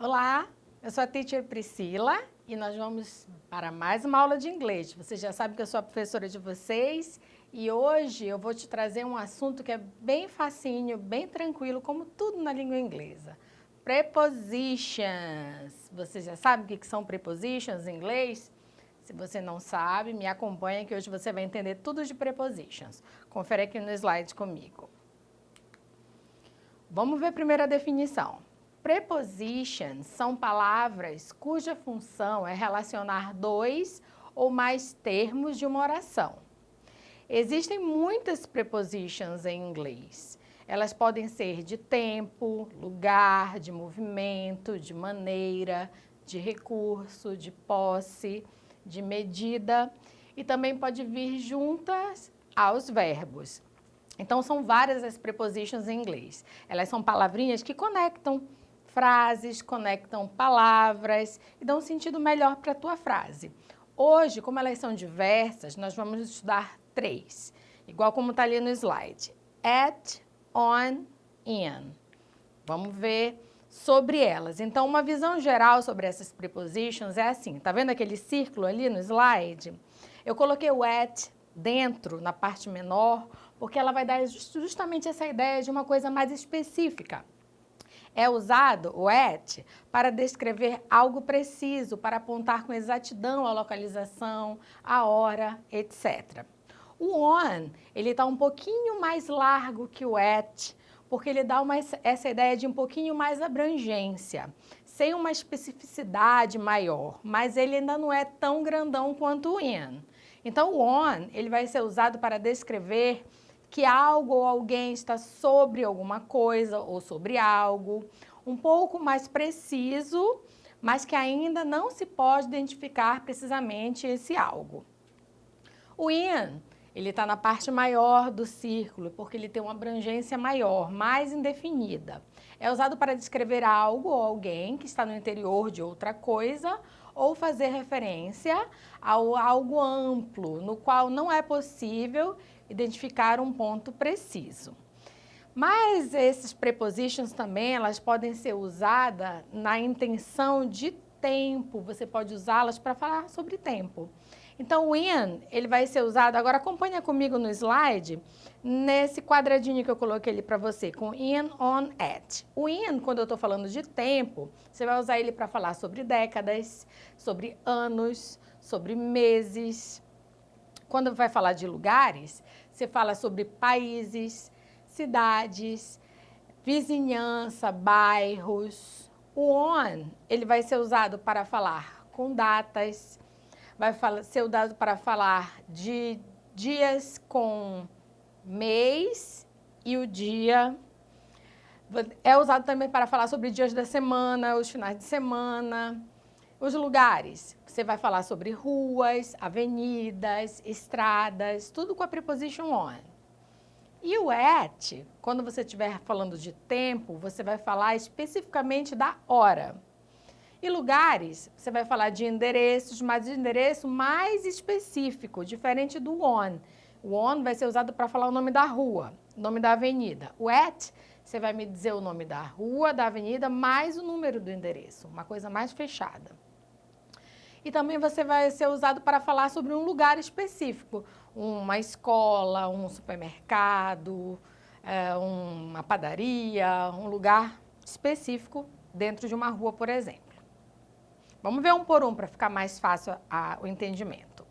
Olá, eu sou a Teacher Priscila e nós vamos para mais uma aula de inglês. Você já sabe que eu sou a professora de vocês e hoje eu vou te trazer um assunto que é bem facinho, bem tranquilo, como tudo na língua inglesa. Prepositions. Você já sabe o que são prepositions em inglês? Se você não sabe, me acompanha que hoje você vai entender tudo de prepositions. Confere aqui no slide comigo. Vamos ver a primeira definição. Prepositions são palavras cuja função é relacionar dois ou mais termos de uma oração. Existem muitas prepositions em inglês. Elas podem ser de tempo, lugar, de movimento, de maneira, de recurso, de posse, de medida e também pode vir juntas aos verbos. Então, são várias as prepositions em inglês. Elas são palavrinhas que conectam frases, conectam palavras e dão um sentido melhor para a tua frase. Hoje, como elas são diversas, nós vamos estudar 3, igual como está ali no slide. At, on, in. Vamos ver sobre elas. Então, uma visão geral sobre essas prepositions é assim. Tá vendo aquele círculo ali no slide? Eu coloquei o at dentro, na parte menor, porque ela vai dar justamente essa ideia de uma coisa mais específica. É usado o at para descrever algo preciso, para apontar com exatidão a localização, a hora, etc. O on, ele está um pouquinho mais largo que o at, porque ele dá essa ideia de um pouquinho mais abrangência, sem uma especificidade maior, mas ele ainda não é tão grandão quanto o in. Então, o on, ele vai ser usado para descrever que algo ou alguém está sobre alguma coisa ou sobre algo, um pouco mais preciso, mas que ainda não se pode identificar precisamente esse algo. O in, ele está na parte maior do círculo, porque ele tem uma abrangência maior, mais indefinida. É usado para descrever algo ou alguém que está no interior de outra coisa ou fazer referência a algo amplo, no qual não é possível identificar um ponto preciso. Mas esses prepositions também, elas podem ser usadas na intenção de tempo. Você pode usá-las para falar sobre tempo. Então, o in, ele vai ser usado, agora acompanha comigo no slide, nesse quadradinho que eu coloquei ali para você, com in, on, at. O in, quando eu estou falando de tempo, você vai usar ele para falar sobre décadas, sobre anos, sobre meses. Quando vai falar de lugares, você fala sobre países, cidades, vizinhança, bairros. O on, ele vai ser usado para falar com datas, vai ser usado para falar de dias com mês e o dia. É usado também para falar sobre dias da semana, os finais de semana. Os lugares, você vai falar sobre ruas, avenidas, estradas, tudo com a preposition on. E o at, quando você estiver falando de tempo, você vai falar especificamente da hora. E lugares, você vai falar de endereços, mas de endereço mais específico, diferente do on. O on vai ser usado para falar o nome da rua, o nome da avenida. O at, você vai me dizer o nome da rua, da avenida, mais o número do endereço, uma coisa mais fechada. E também você vai ser usado para falar sobre um lugar específico, uma escola, um supermercado, uma padaria, um lugar específico dentro de uma rua, por exemplo. Vamos ver um por um para ficar mais fácil o entendimento.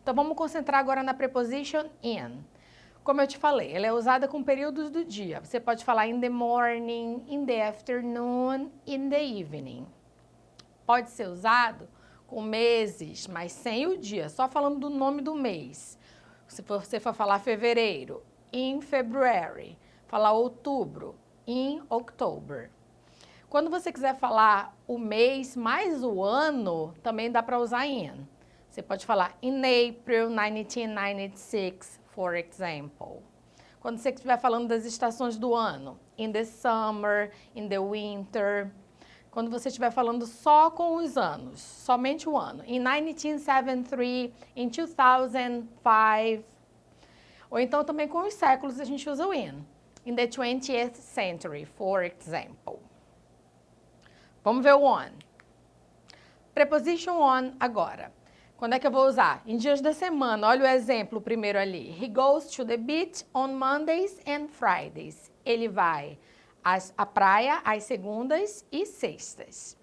Então, vamos concentrar agora na preposition in. Como eu te falei, ela é usada com períodos do dia. Você pode falar in the morning, in the afternoon, in the evening. Pode ser usado com meses, mas sem o dia, só falando do nome do mês. Se você for falar fevereiro, in February. Falar outubro, in October. Quando você quiser falar o mês mais o ano, também dá para usar in. Você pode falar in April 1996, for example. Quando você estiver falando das estações do ano, in the summer, in the winter. Quando você estiver falando só com os anos, somente o ano. In 1973, in 2005. Ou então também com os séculos a gente usa o in. In the 20th century, for example. Vamos ver o on. Preposition on agora. Quando é que eu vou usar? Em dias da semana. Olha o exemplo primeiro ali. He goes to the beach on Mondays and Fridays. Ele vai à praia às segundas e sextas.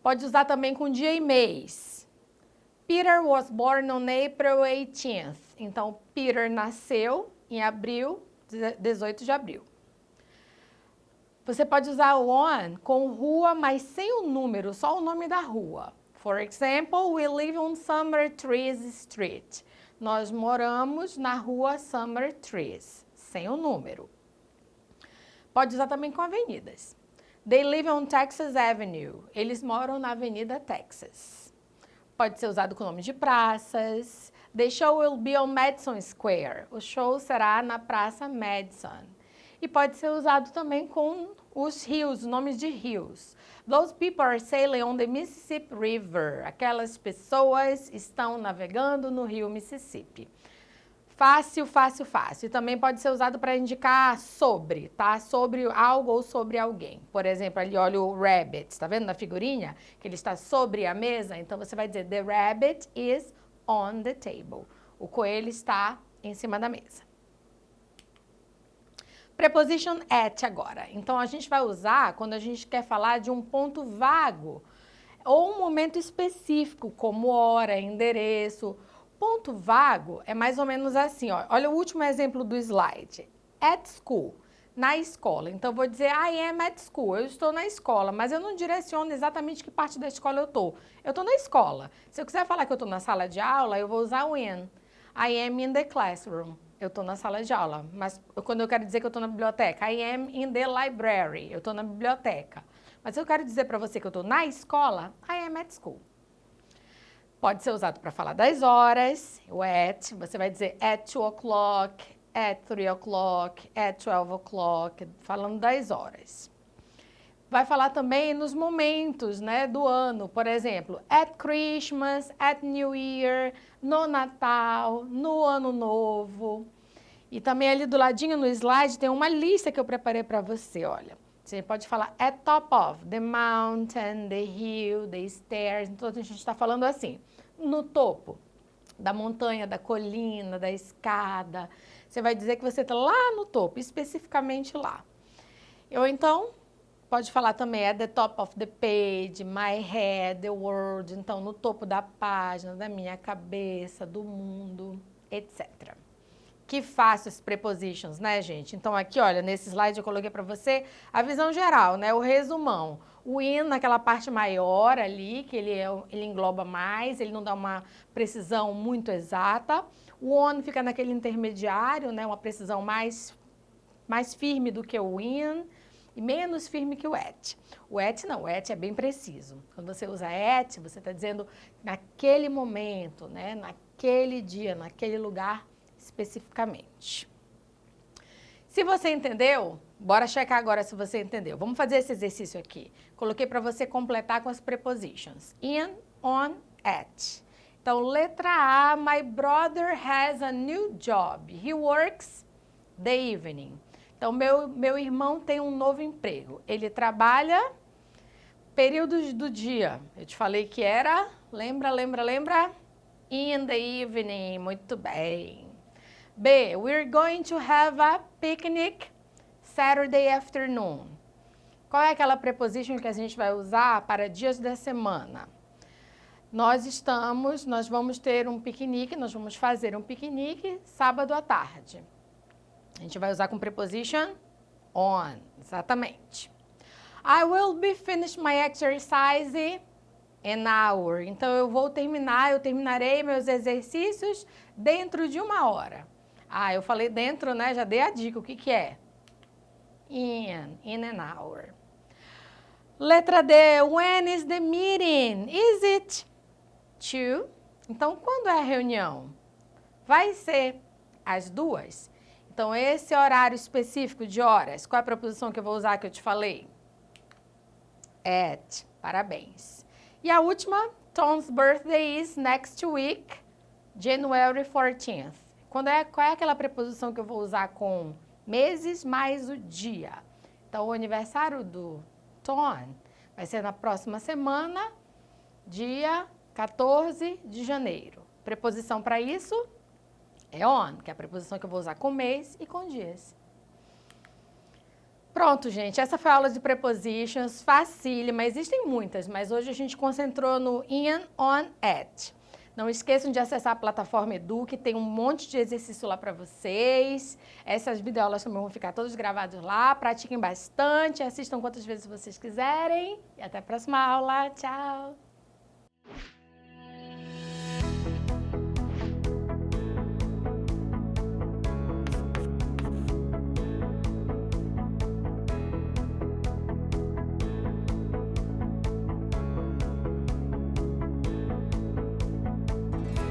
Pode usar também com dia e mês. Peter was born on April 18th. Então, Peter nasceu em abril, 18 de abril. Você pode usar o on com rua, mas sem o número, só o nome da rua. For example, we live on Summer Trees Street. Nós moramos na rua Summer Trees, sem o número. Pode usar também com avenidas. They live on Texas Avenue. Eles moram na Avenida Texas. Pode ser usado com nome de praças. The show will be on Madison Square. O show será na Praça Madison. E pode ser usado também com os rios, nomes de rios. Those people are sailing on the Mississippi River. Aquelas pessoas estão navegando no rio Mississippi. Fácil, fácil, fácil. E também pode ser usado para indicar sobre, tá? Sobre algo ou sobre alguém. Por exemplo, ali olha o rabbit, tá vendo na figurinha? Que ele está sobre a mesa. Então você vai dizer, the rabbit is on the table. O coelho está em cima da mesa. Preposition at agora. Então, a gente vai usar quando a gente quer falar de um ponto vago ou um momento específico, como hora, endereço. Ponto vago é mais ou menos assim, ó. Olha o último exemplo do slide. At school, na escola. Então, eu vou dizer I am at school, eu estou na escola, mas eu não direciono exatamente que parte da escola eu estou. Eu estou na escola. Se eu quiser falar que eu estou na sala de aula, eu vou usar o in. I am in the classroom. Eu estou na sala de aula, mas quando eu quero dizer que eu estou na biblioteca, I am in the library, eu estou na biblioteca. Mas se eu quero dizer para você que eu estou na escola, I am at school. Pode ser usado para falar das horas, o at, você vai dizer at 2 o'clock, at 3 o'clock, at 12 o'clock, falando das horas. Vai falar também nos momentos, né, do ano, por exemplo, at Christmas, at New Year, no Natal, no Ano Novo. E também ali do ladinho no slide tem uma lista que eu preparei para você, olha. Você pode falar at top of, the mountain, the hill, the stairs. Então a gente está falando assim, no topo da montanha, da colina, da escada. Você vai dizer que você está lá no topo, especificamente lá. Ou então pode falar também at the top of the page, my head, the world. Então, no topo da página, da minha cabeça, do mundo, etc. Que fácil as prepositions, né, gente? Então, aqui, olha, nesse slide eu coloquei para você a visão geral, né? O resumão. O in, naquela parte maior ali, que ele engloba mais, ele não dá uma precisão muito exata. O on fica naquele intermediário, né? Uma precisão mais firme do que o in. E menos firme que o at. O at não, o at é bem preciso. Quando você usa at, você está dizendo naquele momento, né? Naquele dia, naquele lugar especificamente. Se você entendeu, bora checar agora se você entendeu. Vamos fazer esse exercício aqui. Coloquei para você completar com as prepositions. In, on, at. Então, letra A, my brother has a new job. He works the evening. Então, meu irmão tem um novo emprego. Ele trabalha períodos do dia. Eu te falei que era, lembra? In the evening. Muito bem. B, we're going to have a picnic Saturday afternoon. Qual é aquela preposition que a gente vai usar para dias da semana? Nós vamos ter um piquenique, nós vamos fazer um piquenique sábado à tarde. A gente vai usar com preposition on, exatamente. I will be finished my exercise in an hour. Então, eu terminarei meus exercícios dentro de 1 hora. Ah, eu falei dentro, né? Já dei a dica, o que que é? In an hour. Letra D, when is the meeting? Is it 2? Então, quando é a reunião? Vai ser às 2? Então, esse horário específico de horas, qual é a preposição que eu vou usar que eu te falei? At. Parabéns. E a última, Tom's birthday is next week, January 14th. Qual é aquela preposição que eu vou usar com meses mais o dia? Então, o aniversário do Tom Vai ser na próxima semana, dia 14 de janeiro. Preposição para isso é on, que é a preposição que eu vou usar com mês e com dias. Pronto, gente, essa foi a aula de prepositions, facílima, existem muitas, mas hoje a gente concentrou no in, on, at. Não esqueçam de acessar a plataforma Edu, que tem um monte de exercício lá para vocês. Essas videoaulas também vão ficar todos gravados lá. Pratiquem bastante, assistam quantas vezes vocês quiserem. E até a próxima aula. Tchau!